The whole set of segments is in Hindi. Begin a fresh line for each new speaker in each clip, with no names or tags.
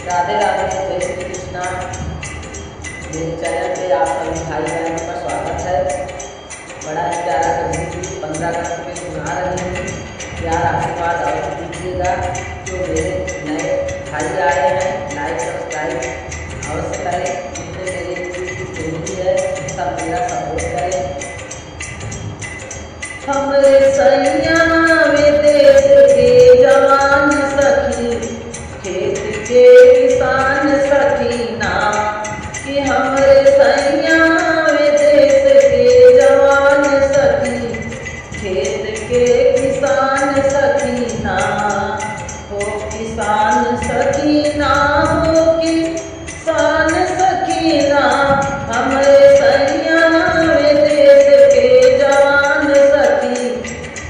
राधे राधे, जय श्री कृष्णा। मेरे चैनल पे आप सभी भाई बहनों का स्वागत है। बड़ा ही प्यारा कृष्ण जी 15 अगस्त पे सुना रही हूँ। प्यार आशीर्वाद अवश्य दीजिएगा। जो मेरे नए भाई आए हैं लाइक सब्सक्राइब अवश्य करें। जितने मेरे यूट्यूब है सब मेरा सपोर्ट करें। हमरे सैया में देश के जवान सखी, खेत के किसान सखी ना, कि हमरे सैया में देश के जवान सखी, खेत के किसान सखी ना, हो किसान सखी ना, हो किसान सखी ना, हमरे सैया में देश के जवान सखी,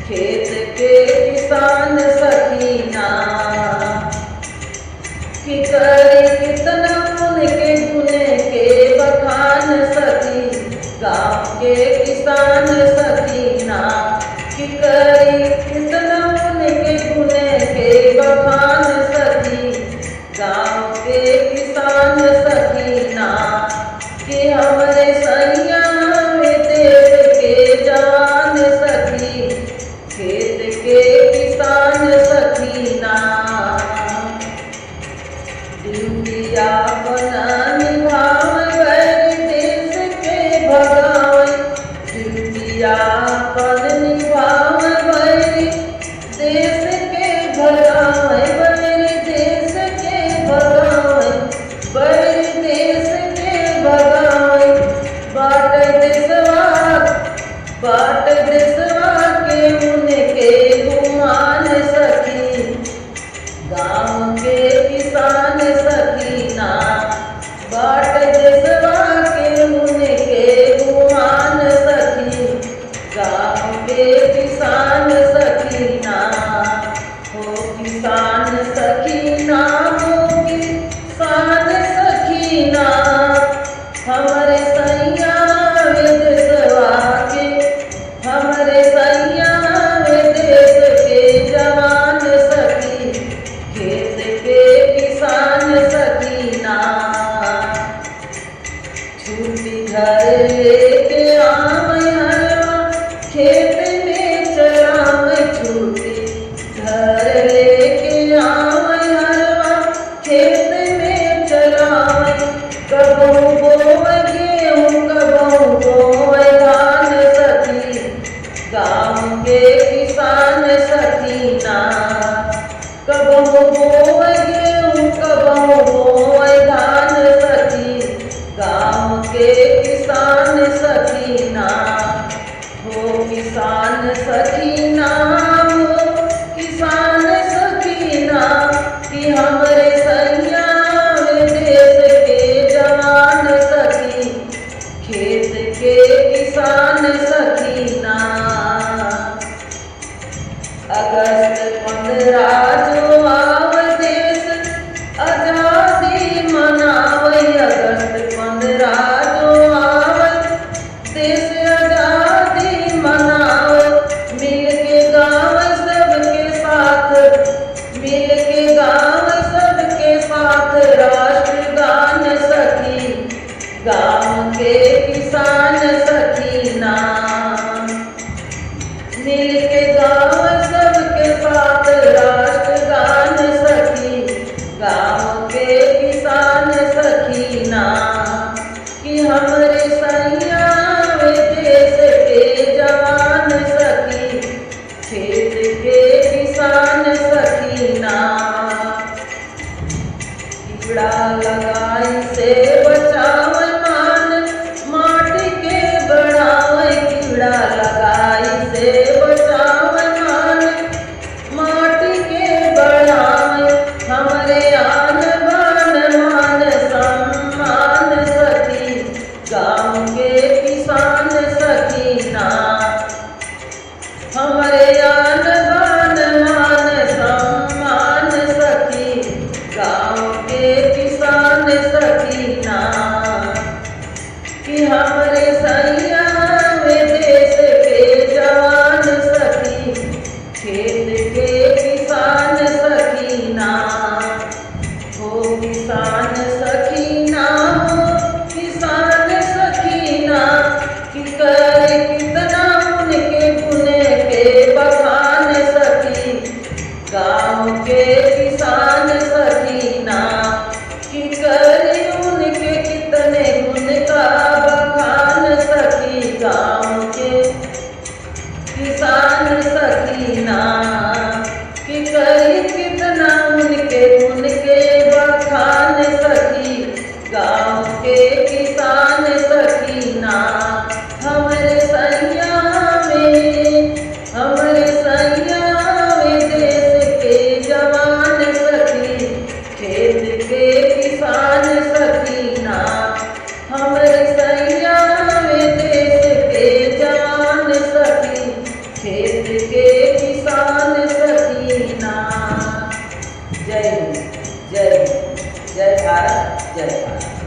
खेत के किसान सखी ना, कि करे कितना उनके गुने के बखान सखी, गाँव के किसान सखी ना, कि करे कितना उनके गुने के बखान सखी, गाँव के किसान सखी ना, कि हमरे सैया में देश के जवान सखी, खेत के किसान सखी ना, ड्यूटिया अपना निभावे देश के भगावे, ड्यूटिया अपन निभावे देश के भगावे, देश के भगावे, देश के भगावे, बाट देशवा के उनके गुमान सखी, गाँव के किसान सखी ना, बाट देशवा के उनके गुमान सखी, गाँव के किसान सखी ना, हो किसान सखी ना, हो किसान सखी ना, हमरे सैया में देशवा के, हमरे सैया में देश के जवान सखी, खेत के किसान सखी ना, छुट्टी घर लेके आवे हरवा खेत में चरावे, छुट्टी घर लेके आवे हरवा खेत में चरावे, कबहू बोवे गेहूँ कबहू बोवे धान सखी, गाँव के किसान सखी ना, कबहू बोवे गेहूँ कबहू बोवे धान सखी, गाँव के किसान सखी ना, हो किसान सखी ना, हो किसान सखी ना, कि हमरे सैया में देश के जवान सखी, खेत के किसान सखी ना, अगस्त 15 जो आवे देश आजादी मनावे, अगस्त 15 जो आवे देश आजादी मनावे, मिल के के किसान सकीना कि करी उनके कितने गुण का बखान सकी। गाँव के किसान सकीना कि करी कितना उनके गुण के बखान सकी। गाँव के किसान सकीना हमरे सैया में देश के जवान सखी। खेत के किसान सकीना हमरे सैया में देश के जवान सखी। खेत के किसान सकीना। जय हिंद, जय भारत, जय भारत।